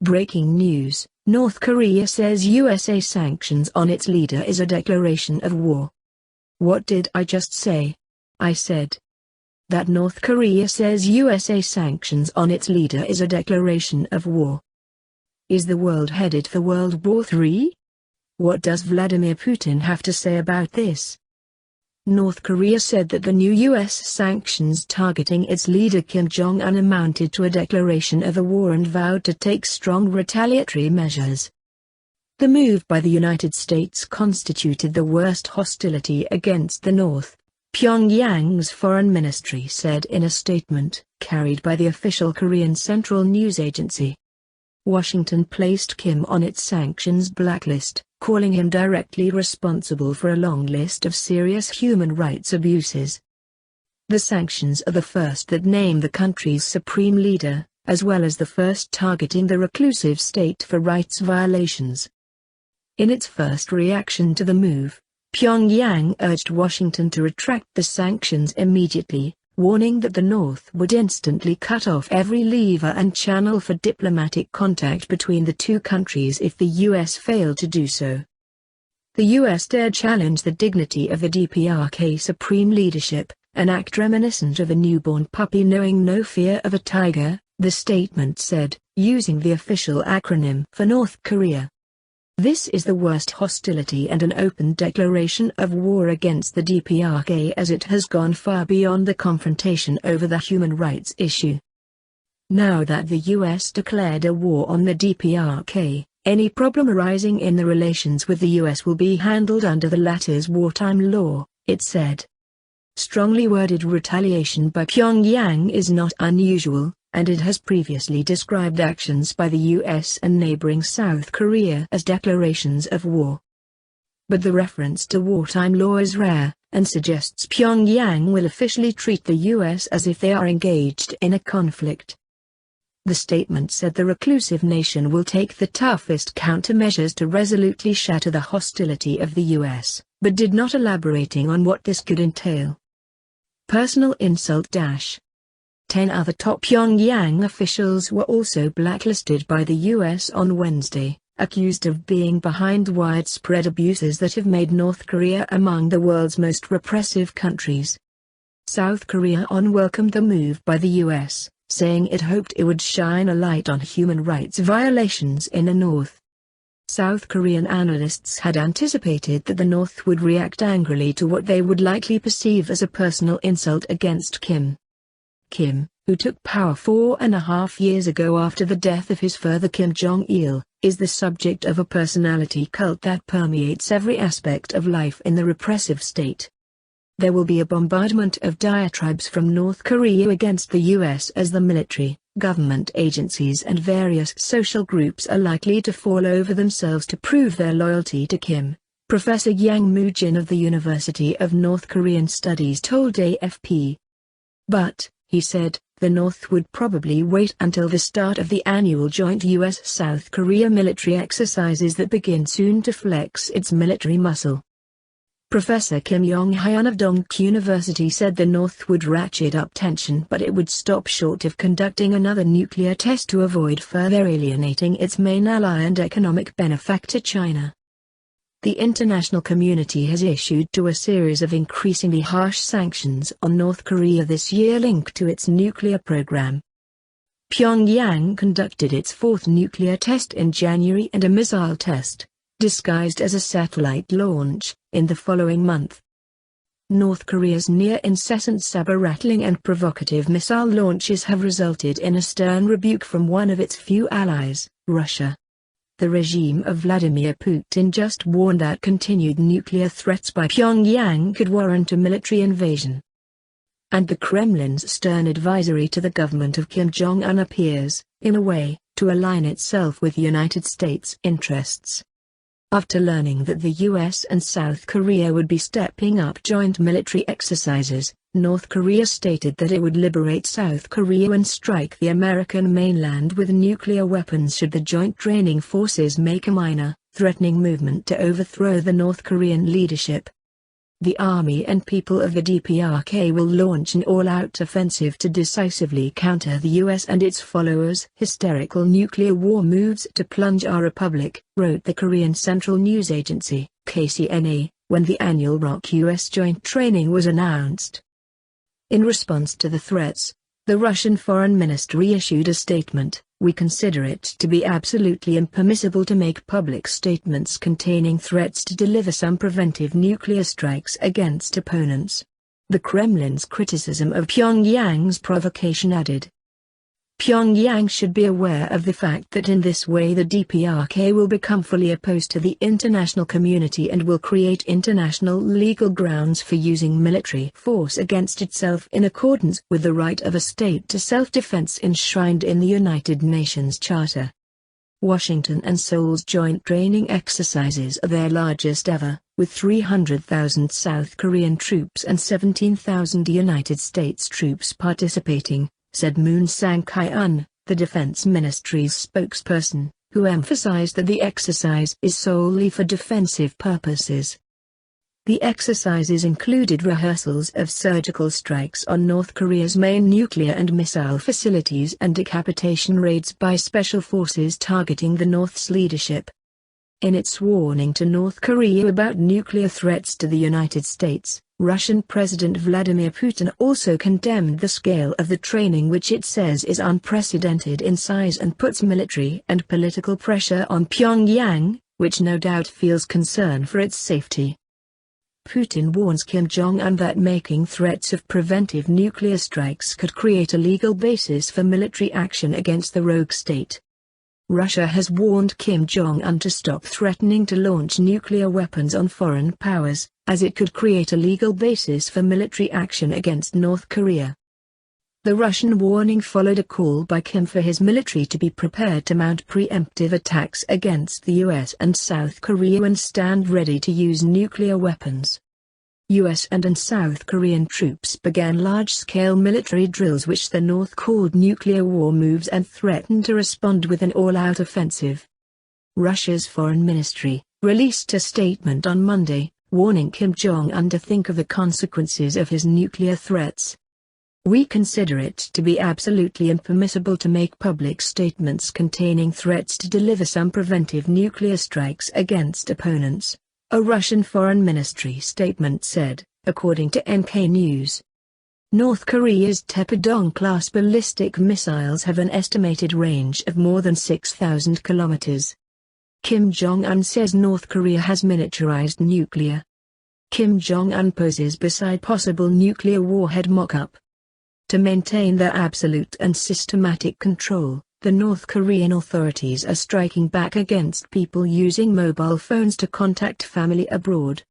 Breaking news: North Korea says USA sanctions on its leader is a declaration of war. What did I just say? I said that North Korea says USA sanctions on its leader is a declaration of war. Is the world headed for World War III? What does Vladimir Putin have to say about this? North Korea said that the new U.S. sanctions targeting its leader Kim Jong-un amounted to a declaration of a war and vowed to take strong retaliatory measures. The move by the United States constituted the worst hostility against the North, Pyongyang's foreign ministry said in a statement carried by the official Korean Central News Agency. Washington placed Kim on its sanctions blacklist, calling him directly responsible for a long list of serious human rights abuses. The sanctions are the first that name the country's supreme leader, as well as the first targeting the reclusive state for rights violations. In its first reaction to the move, Pyongyang urged Washington to retract the sanctions immediately, warning that the North would instantly cut off every lever and channel for diplomatic contact between the two countries if the U.S. failed to do so. The U.S. dared challenge the dignity of the DPRK supreme leadership, an act reminiscent of a newborn puppy knowing no fear of a tiger, the statement said, using the official acronym for North Korea. This is the worst hostility and an open declaration of war against the DPRK as it has gone far beyond the confrontation over the human rights issue. Now that the U.S. declared a war on the DPRK, any problem arising in the relations with the U.S. will be handled under the latter's wartime law, it said. Strongly worded retaliation by Pyongyang is not unusual, and it has previously described actions by the U.S. and neighboring South Korea as declarations of war. But the reference to wartime law is rare, and suggests Pyongyang will officially treat the U.S. as if they are engaged in a conflict. The statement said the reclusive nation will take the toughest countermeasures to resolutely shatter the hostility of the U.S., but did not elaborating on what this could entail. Personal insult. 10 other top Pyongyang officials were also blacklisted by the U.S. on Wednesday, accused of being behind widespread abuses that have made North Korea among the world's most repressive countries. South Korea welcomed the move by the U.S., saying it hoped it would shine a light on human rights violations in the North. South Korean analysts had anticipated that the North would react angrily to what they would likely perceive as a personal insult against Kim. Kim, who took power 4.5 years ago after the death of his father Kim Jong-il, is the subject of a personality cult that permeates every aspect of life in the repressive state. There will be a bombardment of diatribes from North Korea against the U.S. as the military, government agencies and various social groups are likely to fall over themselves to prove their loyalty to Kim, Professor Yang Moo-jin of the University of North Korean Studies told AFP. But, he said, the North would probably wait until the start of the annual joint U.S.-South Korea military exercises that begin soon to flex its military muscle. Professor Kim Yong-hyun of Dongguk University said the North would ratchet up tension but it would stop short of conducting another nuclear test to avoid further alienating its main ally and economic benefactor China. The international community has issued a series of increasingly harsh sanctions on North Korea this year linked to its nuclear program. Pyongyang conducted its fourth nuclear test in January and a missile test, disguised as a satellite launch, in the following month. North Korea's near-incessant saber-rattling and provocative missile launches have resulted in a stern rebuke from one of its few allies, Russia. The regime of Vladimir Putin just warned that continued nuclear threats by Pyongyang could warrant a military invasion. And the Kremlin's stern advisory to the government of Kim Jong-un appears, in a way, to align itself with United States interests. After learning that the U.S. and South Korea would be stepping up joint military exercises, North Korea stated that it would liberate South Korea and strike the American mainland with nuclear weapons should the joint training forces make a minor, threatening movement to overthrow the North Korean leadership. the army and people of the DPRK will launch an all-out offensive to decisively counter the US and its followers' hysterical nuclear war moves to plunge our republic, wrote the Korean Central News Agency, KCNA, when the annual ROK-US joint training was announced. In response to the threats, the Russian Foreign Ministry issued a statement: "We consider it to be absolutely impermissible to make public statements containing threats to deliver some preventive nuclear strikes against opponents." The Kremlin's criticism of Pyongyang's provocation added, "Pyongyang should be aware of the fact that in this way the DPRK will become fully opposed to the international community and will create international legal grounds for using military force against itself in accordance with the right of a state to self-defense enshrined in the United Nations Charter." Washington and Seoul's joint training exercises are their largest ever, with 300,000 South Korean troops and 17,000 United States troops participating, said Moon Sang-kyun, the Defense Ministry's spokesperson, who emphasized that the exercise is solely for defensive purposes. The exercises included rehearsals of surgical strikes on North Korea's main nuclear and missile facilities and decapitation raids by special forces targeting the North's leadership. In its warning to North Korea about nuclear threats to the United States, Russian President Vladimir Putin also condemned the scale of the training, which it says is unprecedented in size and puts military and political pressure on Pyongyang, which no doubt feels concern for its safety. Putin warns Kim Jong-un that making threats of preventive nuclear strikes could create a legal basis for military action against the rogue state. Russia has warned Kim Jong-un to stop threatening to launch nuclear weapons on foreign powers, as it could create a legal basis for military action against North Korea. The Russian warning followed a call by Kim for his military to be prepared to mount preemptive attacks against the US and South Korea and stand ready to use nuclear weapons. US and South Korean troops began large-scale military drills which the North called nuclear war moves and threatened to respond with an all-out offensive. Russia's foreign ministry released a statement on Monday, warning Kim Jong-un to think of the consequences of his nuclear threats. "We consider it to be absolutely impermissible to make public statements containing threats to deliver some preventive nuclear strikes against opponents," a Russian Foreign Ministry statement said, according to NK News. North Korea's Taepodong-class ballistic missiles have an estimated range of more than 6,000 kilometers. Kim Jong-un says North Korea has miniaturized nuclear. Kim Jong-un poses beside possible nuclear warhead mock-up. To maintain their absolute and systematic control, the North Korean authorities are striking back against people using mobile phones to contact family abroad.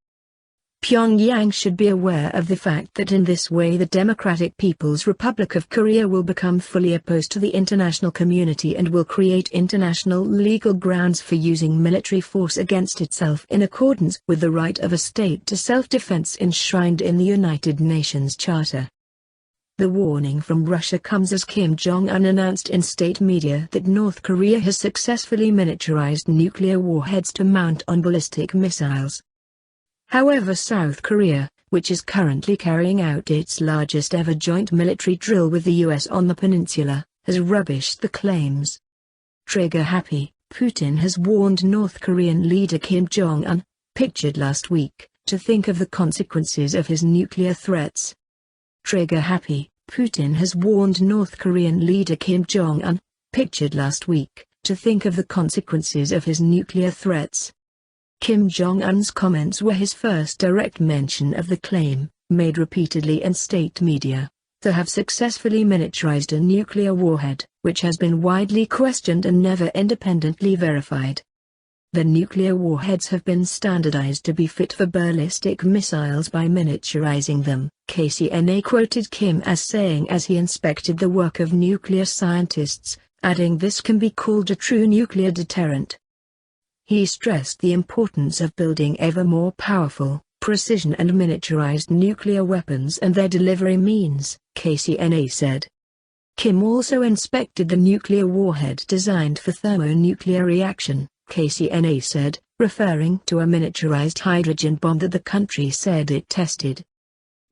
Pyongyang should be aware of the fact that in this way the Democratic People's Republic of Korea will become fully opposed to the international community and will create international legal grounds for using military force against itself in accordance with the right of a state to self-defense enshrined in the United Nations Charter. The warning from Russia comes as Kim Jong-un announced in state media that North Korea has successfully miniaturized nuclear warheads to mount on ballistic missiles. However, South Korea, which is currently carrying out its largest ever joint military drill with the US on the peninsula, has rubbished the claims. Trigger-happy, Putin has warned North Korean leader Kim Jong-un, pictured last week, to think of the consequences of his nuclear threats. Trigger-happy, Putin has warned North Korean leader Kim Jong-un, pictured last week, to think of the consequences of his nuclear threats. Kim Jong-un's comments were his first direct mention of the claim, made repeatedly in state media, to have successfully miniaturized a nuclear warhead, which has been widely questioned and never independently verified. The nuclear warheads have been standardized to be fit for ballistic missiles by miniaturizing them, KCNA quoted Kim as saying as he inspected the work of nuclear scientists, adding this can be called a true nuclear deterrent. He stressed the importance of building ever more powerful, precision and miniaturized nuclear weapons and their delivery means, KCNA said. Kim also inspected the nuclear warhead designed for thermonuclear reaction, KCNA said, referring to a miniaturized hydrogen bomb that the country said it tested.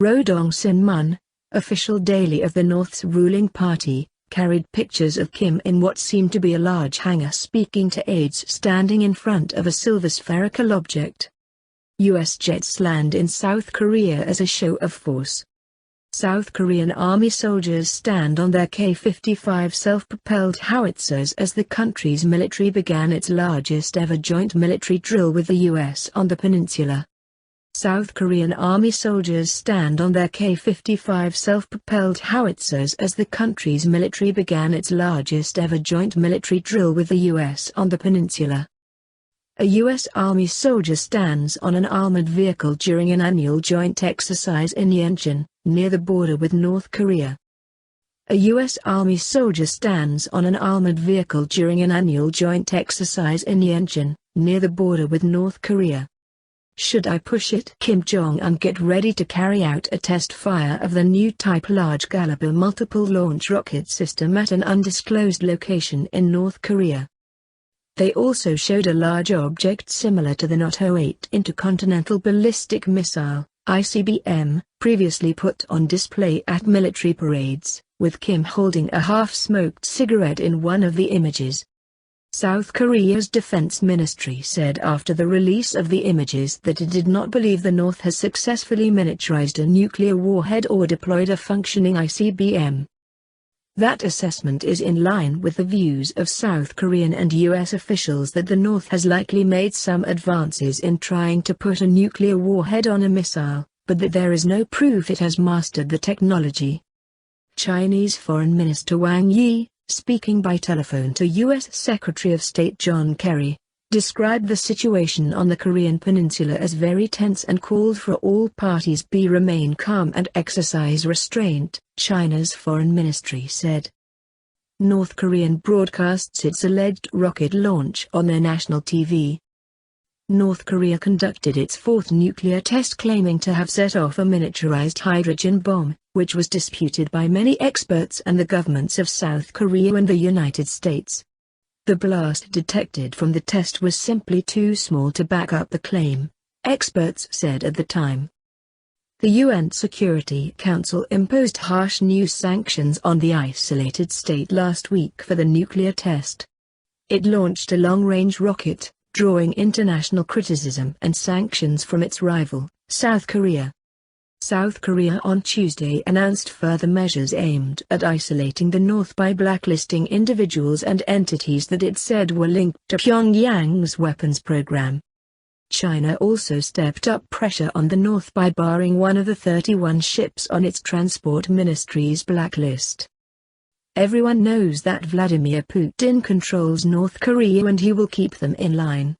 Rodong Sinmun, official daily of the North's ruling party, carried pictures of Kim in what seemed to be a large hangar speaking to aides standing in front of a silver spherical object. U.S. jets land in South Korea as a show of force. South Korean Army soldiers stand on their K-55 self-propelled howitzers as the country's military began its largest ever joint military drill with the U.S. on the peninsula. South Korean Army soldiers stand on their K-55 self-propelled howitzers as the country's military began its largest ever joint military drill with the U.S. on the peninsula. A U.S. Army soldier stands on an armored vehicle during an annual joint exercise in Yeoncheon, near the border with North Korea. A U.S. Army soldier stands on an armored vehicle during an annual joint exercise in Yeoncheon, near the border with North Korea. Should I push it? Kim Jong-un get ready to carry out a test fire of the new type large caliber multiple launch rocket system at an undisclosed location in North Korea. They also showed a large object similar to the Not-08 intercontinental ballistic missile, ICBM, previously put on display at military parades, with Kim holding a half-smoked cigarette in one of the images. South Korea's defense ministry said after the release of the images that it did not believe the North has successfully miniaturized a nuclear warhead or deployed a functioning ICBM. That assessment is in line with the views of South Korean and U.S. officials that the North has likely made some advances in trying to put a nuclear warhead on a missile, but that there is no proof it has mastered the technology. Chinese Foreign Minister Wang Yi, speaking by telephone to U.S. Secretary of State John Kerry, described the situation on the Korean peninsula as very tense and called for all parties remain calm and exercise restraint, China's foreign ministry said. North Korean broadcasts its alleged rocket launch on their national TV. North Korea conducted its fourth nuclear test claiming to have set off a miniaturized hydrogen bomb, which was disputed by many experts and the governments of South Korea and the United States. The blast detected from the test was simply too small to back up the claim, experts said at the time. The UN Security Council imposed harsh new sanctions on the isolated state last week for the nuclear test. It launched a long-range rocket, drawing international criticism and sanctions from its rival, South Korea. South Korea on Tuesday announced further measures aimed at isolating the North by blacklisting individuals and entities that it said were linked to Pyongyang's weapons program. China also stepped up pressure on the North by barring one of the 31 ships on its transport ministry's blacklist. Everyone knows that Vladimir Putin controls North Korea and he will keep them in line.